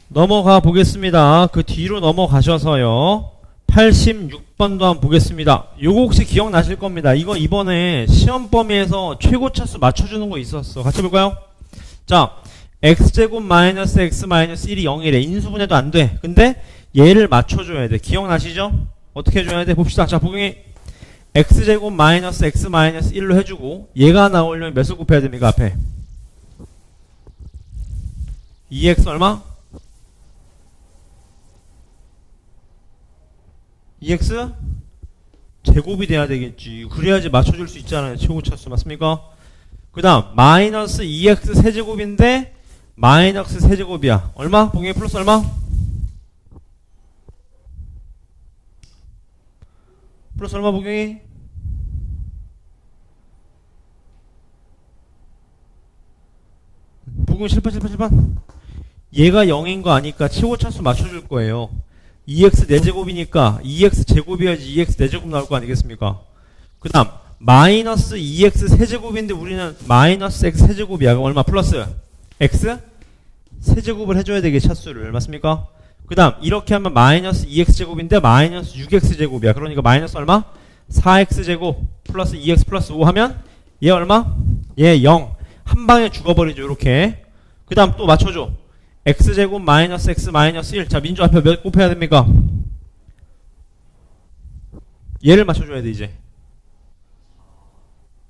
넘어가 보겠습니다. 그 뒤로 넘어가셔서요. 86번도 한번 보겠습니다. 요거 혹시 기억나실 겁니다. 이거 이번에 시험 범위에서 최고차수 맞춰주는 거 있었어. 같이 볼까요? 자, x제곱 마이너스 x 마이너스 1이 0이래. 인수분해도 안 돼. 근데 얘를 맞춰줘야 돼. 기억나시죠? 어떻게 해줘야 돼? 봅시다. 자, 보경이 x제곱 마이너스 x 마이너스 1로 해주고 얘가 나오려면 몇을 곱해야 됩니까? 앞에 2x 얼마? 2x 제곱이 돼야 되겠지. 그래야지 맞춰줄 수 있잖아요. 최고차수 맞습니까? 그 다음 마이너스 2x 세제곱인데 마이너스 세제곱이야. 얼마? 봉이 플러스 얼마? 플러스 얼마 봉이? 부금 실판 얘가 0인 거 아니까 최고차수 맞춰줄 거예요. 2x 4제곱이니까 2x 제곱이어야지 2x 4제곱 나올 거 아니겠습니까? 그 다음 마이너스 2x 세제곱인데 우리는 마이너스 x 세제곱이야. 그럼 얼마? 플러스 x 세제곱을 해줘야 되게 차수를. 맞습니까? 그 다음 이렇게 하면 마이너스 2x제곱인데 마이너스 6x제곱이야. 그러니까 마이너스 얼마? 4x제곱 플러스 2x 플러스 5 하면 얘 얼마? 얘 0. 한 방에 죽어버리죠. 이렇게. 그 다음 또 맞춰줘. x제곱 마이너스 x 마이너스 1. 자, 민주 앞에 몇 곱해야 됩니까? 얘를 맞춰줘야 돼 이제.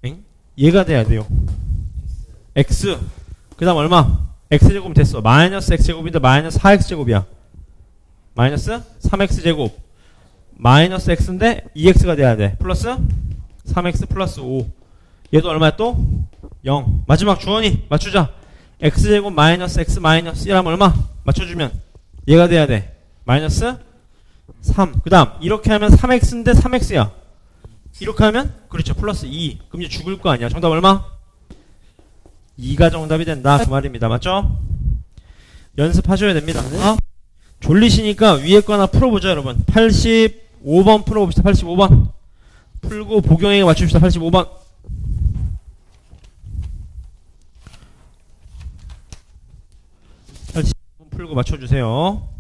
엥? 얘가 돼야 돼요. x. 그 다음 얼마? x제곱 됐어. 마이너스 x제곱인데 마이너스 4x제곱이야. 마이너스 3x제곱 마이너스 x인데 2x가 돼야 돼. 플러스 3x 플러스 5. 얘도 얼마야 또? 0. 마지막 주원이 맞추자. x제곱 마이너스 x 마이너스 1 하면 얼마? 맞춰주면 얘가 돼야 돼. 마이너스 3. 그 다음 이렇게 하면 3x인데 3x야. 이렇게 하면 그렇죠. 플러스 2. 그럼 이제 죽을 거 아니야. 정답 얼마? 2가 정답이 된다. 그 말입니다. 맞죠? 연습하셔야 됩니다. 졸리시니까 위에 거 하나 풀어보자 여러분. 85번 풀어봅시다. 85번 풀고 복용행위 맞춥시다. 85번 풀고 맞춰주세요.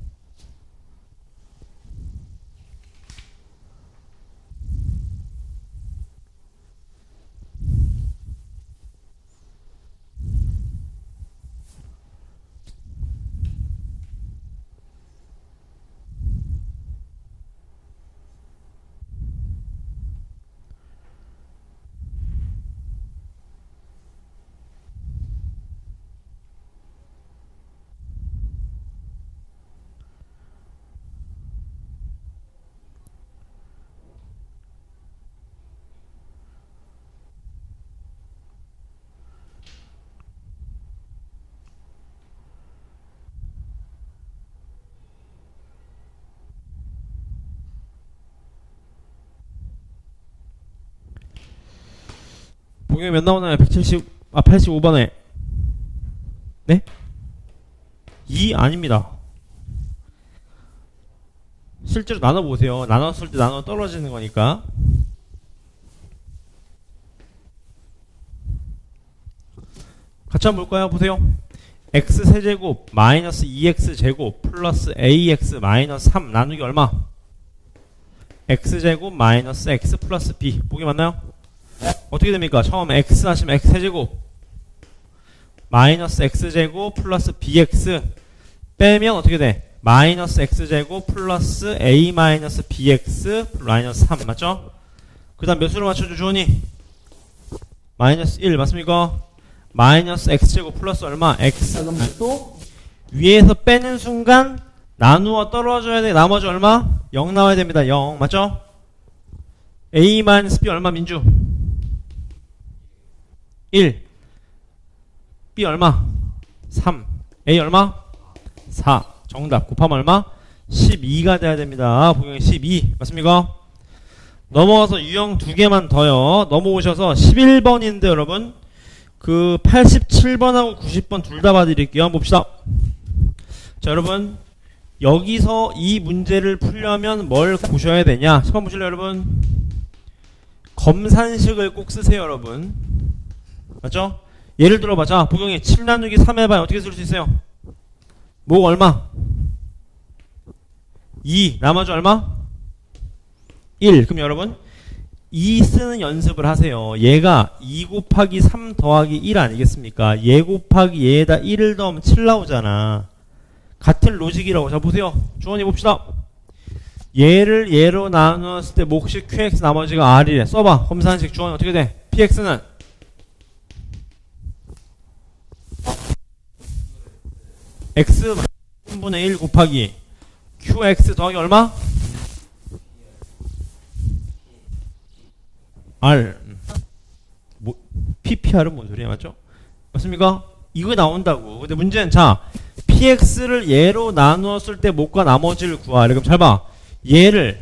복용이 몇 나오나요? 85번에 네? 2 아닙니다. 실제로 나눠보세요. 나눴을 때 나눠 떨어지는 거니까. 같이 한번 볼까요? 보세요. x세제곱 마이너스 2x제곱 플러스 ax 마이너스 3 나누기 얼마? x제곱 마이너스 x 플러스 b. 보기 맞나요? 어떻게 됩니까? 처음에 x 하시면 x세제곱 마이너스 x제곱 플러스 bx 빼면 어떻게 돼? 마이너스 x제곱 플러스 a 마이너스 bx 마이너스 3 맞죠? 그 다음 몇 수로 맞춰줘 주원이? 마이너스 1 맞습니까? 마이너스 x제곱 플러스 얼마? x. 또 위에서 빼는 순간 나누어 떨어져야 돼. 나머지 얼마? 0 나와야 됩니다. 0 맞죠? a 마이너스 b 얼마 민주? 1 b 얼마? 3 a 얼마? 4 정답. 곱하면 얼마? 12가 돼야 됩니다. 복용이 12 맞습니까? 넘어가서 유형 2개만 더요. 넘어오셔서 11번인데 여러분 그 87번하고 90번 둘 다 봐드릴게요. 한번 봅시다. 자 여러분 여기서 이 문제를 풀려면 뭘 보셔야 되냐? 10번 보실래요 여러분? 검산식을 꼭 쓰세요 여러분. 맞죠? 예를 들어봐. 자 복용이 7 나누기 3 해봐요. 어떻게 쓸 수 있어요? 뭐 얼마? 2 나머지 얼마? 1. 그럼 여러분 2 쓰는 연습을 하세요. 얘가 2 곱하기 3 더하기 1 아니겠습니까? 얘 곱하기 얘에다 1을 더하면 7 나오잖아. 같은 로직이라고. 자 보세요. 주원이 봅시다. 얘를 얘로 나누었을 때 몫이 qx 나머지가 r이래. 써봐. 검산식 주원이 어떻게 돼? px는 x 3분의 1 곱하기 qx 더하기 얼마? r 뭐, ppr은 뭔 소리야 맞죠? 맞습니까? 이거 나온다고. 근데 문제는 자 px를 얘로 나누었을 때 몫과 나머지를 구하래. 그럼 잘 봐. 얘를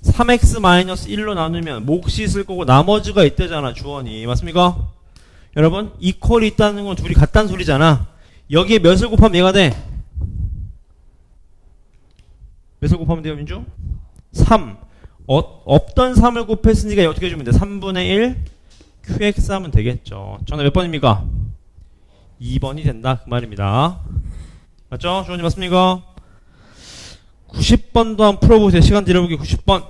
3x-1로 나누면 몫이 있을 거고 나머지가 있대잖아 주원이. 맞습니까? 여러분 이퀄이 있다는 건 둘이 같다는 소리잖아. 여기에 몇을 곱하면 얘가 돼? 몇을 곱하면 돼요 민주? 3. 없던 3을 곱했으니까 어떻게 해주면 돼? 3분의 1 qx 하면 되겠죠. 정답 몇 번입니까? 2번이 된다 그 말입니다. 맞죠? 주원이 맞습니까? 90번도 한번 풀어보세요. 시간 들여보기 90번.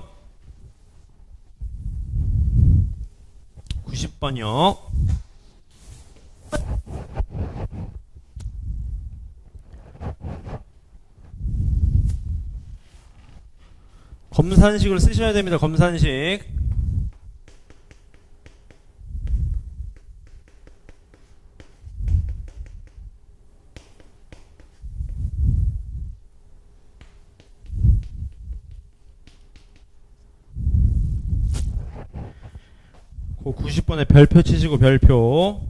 90번이요. 검산식을 쓰셔야 됩니다. 검산식. 그 90번에 별표 치시고 별표.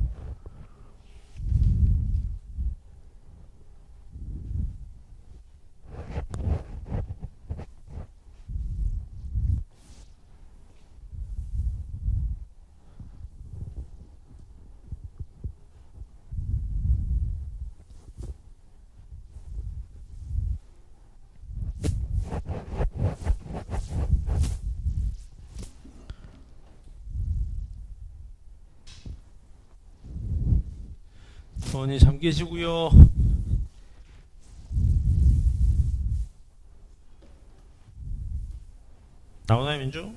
전이 잠 깨시고요. 나오나요, 민주?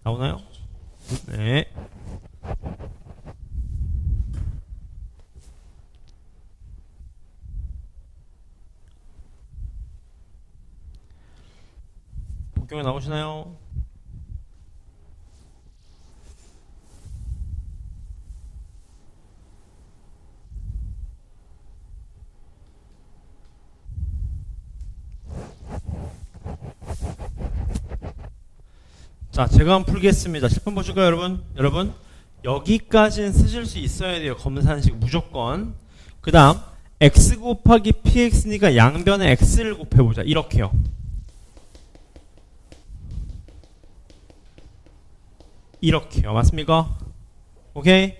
나오나요? 네. 복경에 나오시나요? 자, 제가 한번 풀겠습니다. 10번 보실까요, 여러분? 여러분, 여기까지는 쓰실 수 있어야 돼요. 검산식 무조건. 그 다음, x 곱하기 px니까 양변에 x를 곱해보자. 이렇게요. 이렇게요. 맞습니까? 오케이?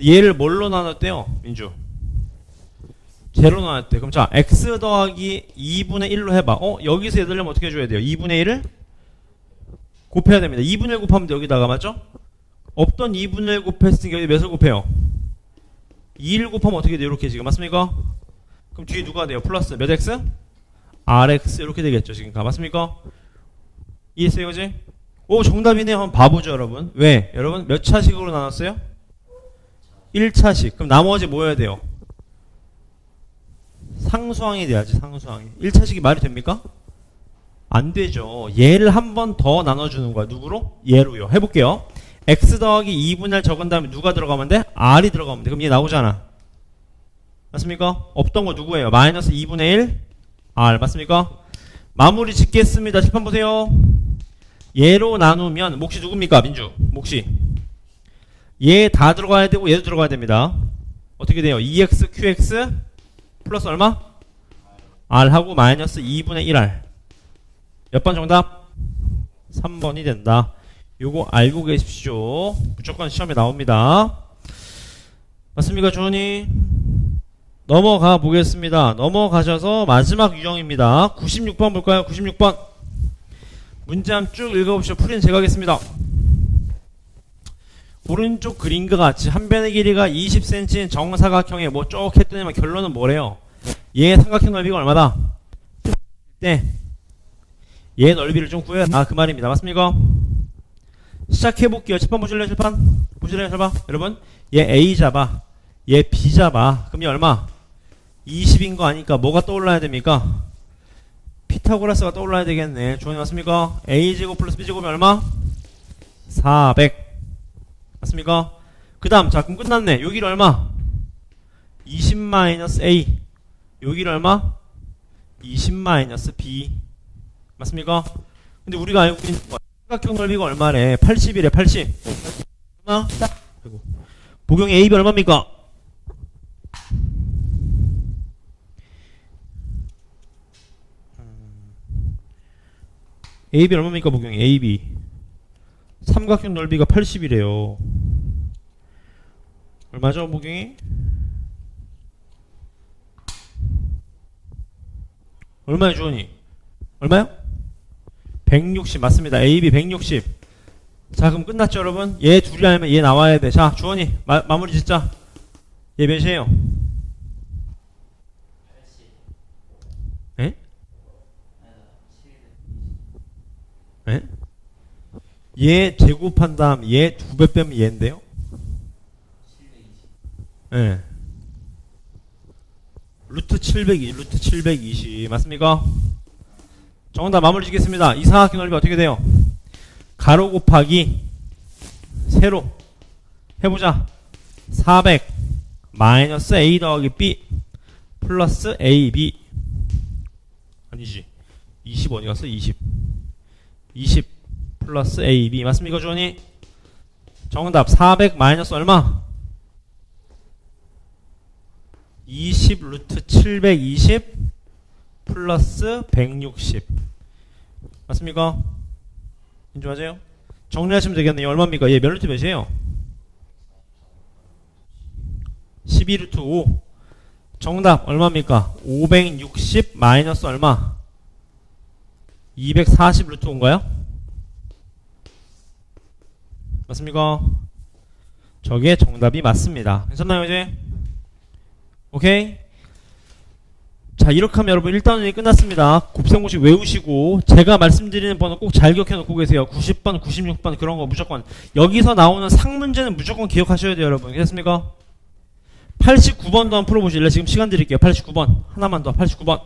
얘를 뭘로 나눴대요, 민주? 제로 나눴대. 그럼 자, x 더하기 2분의 1로 해봐. 여기서 얘들려면 어떻게 해줘야 돼요? 2분의 1을 곱해야 됩니다. 2분의 1 곱하면 여기다가 맞죠? 없던 2분의 1 곱했으니까 여기 몇을 곱해요? 2를 곱하면 어떻게 돼요? 이렇게 지금 맞습니까? 그럼 뒤에 누가 돼요? 플러스 몇 x? rx 이렇게 되겠죠 지금. 맞습니까? 이해했어요 그지? 오 정답이네요. 한번 봐보죠 여러분. 왜? 여러분 몇 차식으로 나눴어요? 1차식. 그럼 나머지 뭐 해야 돼요? 상수항이 돼야지. 상수항이. 1차식이 말이 됩니까? 안 되죠. 얘를 한 번 더 나눠주는 거야. 누구로? 얘로요. 해볼게요. x 더하기 2분의 1 적은 다음에 누가 들어가면 돼? r이 들어가면 돼. 그럼 얘 나오잖아. 맞습니까? 없던 거 누구예요? 마이너스 2분의 1 r. 맞습니까? 마무리 짓겠습니다. 칠판 보세요. 얘로 나누면 몫이 누굽니까? 민주. 몫이. 얘 다 들어가야 되고 얘도 들어가야 됩니다. 어떻게 돼요? 2x qx 플러스 얼마? r하고 마이너스 2분의 1r. 몇 번 정답? 3번이 된다. 요거 알고 계십시오. 무조건 시험에 나옵니다. 맞습니까, 주원이? 넘어가 보겠습니다. 넘어가셔서 마지막 유형입니다. 96번 볼까요? 96번. 문제 한번 쭉 읽어보시죠. 풀이는 제가 하겠습니다. 오른쪽 그림과 같이 한 변의 길이가 20cm인 정사각형에 뭐 쭉 했더니 결론은 뭐래요? 얘 삼각형 넓이가 얼마다? 네. 얘 넓이를 좀 구해라. 그 말입니다. 맞습니까? 시작해볼게요. 칠판 보실래요? 칠판? 보실래요? 잘 봐. 여러분. 얘 A 잡아. 얘 B 잡아. 그럼 얘 얼마? 20인 거 아니까 뭐가 떠올라야 됩니까? 피타고라스가 떠올라야 되겠네. 주원이 맞습니까? A제곱 플러스 B제곱이 얼마? 400. 맞습니까? 그 다음 자 그럼 끝났네. 여기를 얼마? 20 마이너스 A. 여기를 얼마? 20 마이너스 B. 맞습니까? 근데 우리가 알고 있는 삼각형 넓이가 얼마래? 80이래. 80. 얼마? 보경이 AB 얼마입니까? AB 얼마입니까? 보경이 AB 삼각형 넓이가 80이래요. 얼마죠? 보경이? 얼마야 주원이? 얼마요? 160 맞습니다. AB 160. 자 그럼 끝났죠 여러분? 얘 둘이 알면 얘 나와야 돼. 자 주원이 마무리 짓자. 얘 몇이에요? 예? 얘 제곱한 다음 얘 2배 빼면 얘인데요? 예. 루트 720, 루트 720 맞습니까? 정답 마무리 짓겠습니다. 이 사각형 넓이 어떻게 돼요? 가로 곱하기 세로 해보자. 400 마이너스 a 더하기 b 플러스 ab 아니지 20 어디 갔어? 20 플러스 ab 맞습니까 주원이? 정답 400 마이너스 얼마? 20 루트 720 플러스 160 맞습니까? 인정하세요? 정리하시면 되겠네요. 얼마입니까? 얘 몇 루트 몇이에요? 12루트 5 정답 얼마입니까? 560 마이너스 얼마? 240 루트 5인가요? 맞습니까? 저게 정답이 맞습니다. 괜찮나요 이제? 오케이? 자 이렇게 하면 여러분 1단원이 끝났습니다. 곱셈공식 외우시고 제가 말씀드리는 번호 꼭 잘 기억해놓고 계세요. 90번, 96번 그런 거 무조건 여기서 나오는 상문제는 무조건 기억하셔야 돼요 여러분. 됐습니까? 89번도 한번 풀어보실래요? 지금 시간 드릴게요. 89번 하나만 더. 89번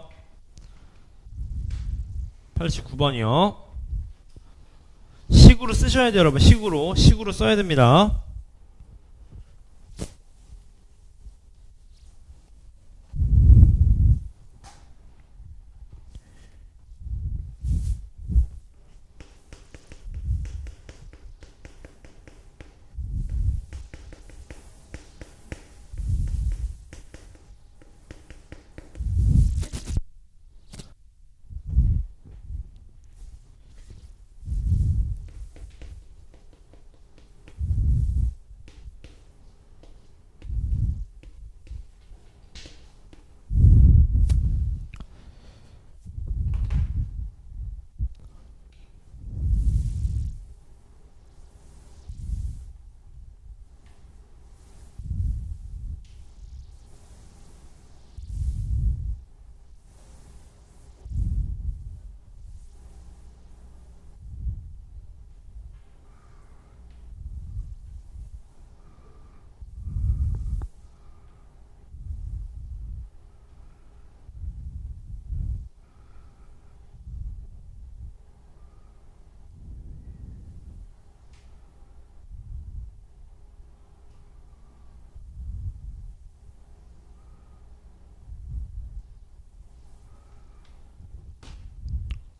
89번이요 식으로 쓰셔야 돼요 여러분. 식으로 써야 됩니다.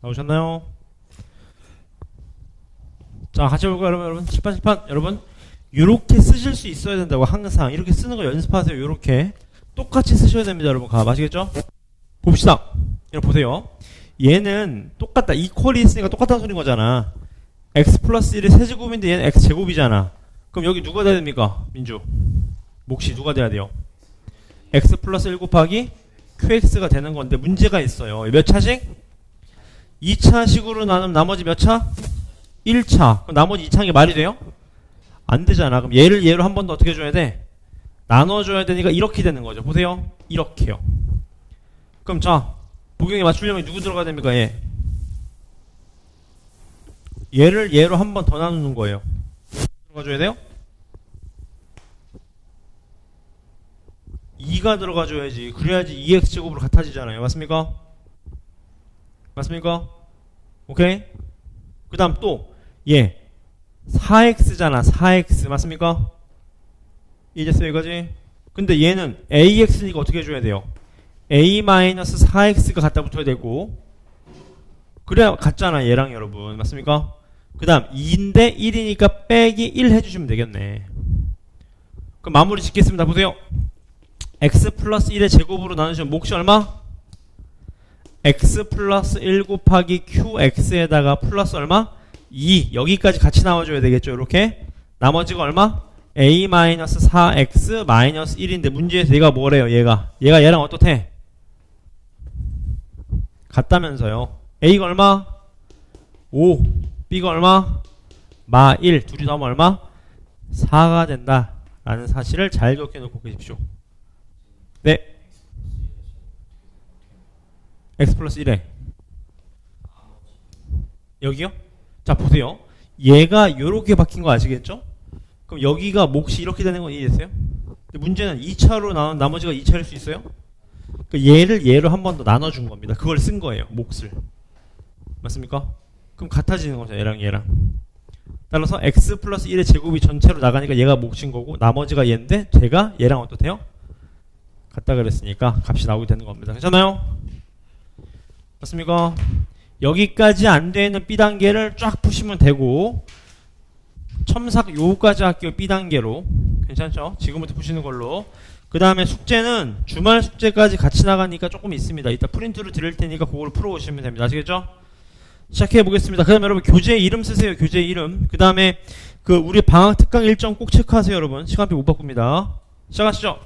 나오셨나요? 자 같이 볼까요 여러분? 칠판 여러분 요렇게 쓰실 수 있어야 된다고. 항상 이렇게 쓰는 거 연습하세요. 요렇게 똑같이 쓰셔야 됩니다 여러분. 아시겠죠? 봅시다. 이렇게 보세요. 얘는 똑같다. 이퀄이 있으니까 똑같다는 소린 거잖아. x 플러스 1의 세제곱인데 얘는 x 제곱이잖아. 그럼 여기 누가 돼야 됩니까? 민주 몫이 누가 돼야 돼요? x 플러스 1 곱하기 qx가 되는 건데 문제가 있어요. 몇 차식? 2차식으로 나누면 나머지 몇 차? 1차. 그럼 나머지 2차인 게 말이 돼요? 안 되잖아. 그럼 얘를 얘로 한 번 더 어떻게 해줘야 돼? 나눠줘야 되니까 이렇게 되는 거죠. 보세요. 이렇게요. 그럼 자, 복용에 맞추려면 누구 들어가야 됩니까? 얘. 얘를 얘로 한 번 더 나누는 거예요. 들어가줘야 돼요? 2가 들어가줘야지. 그래야지 2x제곱으로 같아지잖아요. 맞습니까? 맞습니까? 오케이? 그 다음 또, 얘. 4x잖아. 4x. 맞습니까? 이제어요 이거지? 근데 얘는 ax니까 어떻게 해줘야 돼요? a-4x가 갖다 붙어야 되고, 그래야 같잖아. 얘랑 여러분. 맞습니까? 그 다음 2인데 1이니까 빼기 1 해주시면 되겠네. 그럼 마무리 짓겠습니다. 보세요. x 플러스 1의 제곱으로 나누시면 몫이 얼마? x 플러스 1 곱하기 qx에다가 플러스 얼마? 2. 여기까지 같이 나와줘야 되겠죠. 이렇게. 나머지가 얼마? a-4x 마이너스 1인데 문제에서 얘가 뭐래요? 얘가 얘랑 어떻대? 같다면서요. a가 얼마? 5. b가 얼마? 마 1. 둘이 더하면 얼마? 4가 된다 라는 사실을 잘 기억해 놓고 계십시오. 네. x 플러스 1에 여기요? 자, 보세요. 얘가 요렇게 바뀐 거 아시겠죠? 그럼 여기가 몫이 이렇게 되는 거 이해됐어요? 근데 문제는 2차로 나온 나머지가 2차일 수 있어요? 그러니까 얘를 얘로 한 번 더 나눠준 겁니다. 그걸 쓴 거예요. 몫을. 맞습니까? 그럼 같아지는 거죠. 얘랑 얘랑. 따라서 x 플러스 1의 제곱이 전체로 나가니까 얘가 몫인 거고 나머지가 얘인데 제가 얘랑 어떻대요? 같다 그랬으니까 값이 나오게 되는 겁니다. 괜찮아요? 맞습니까? 여기까지 안 되는 B단계를 쫙 푸시면 되고 첨삭 요까지 할게요. B단계로. 괜찮죠? 지금부터 푸시는 걸로. 그 다음에 숙제는 주말 숙제까지 같이 나가니까 조금 있습니다. 이따 프린트를 드릴 테니까 그걸 풀어오시면 됩니다. 아시겠죠? 시작해 보겠습니다. 그 다음에 여러분 교재 이름 쓰세요. 교재 이름. 그 다음에 우리 방학 특강 일정 꼭 체크하세요. 여러분 시간표 못 바꿉니다. 시작하시죠.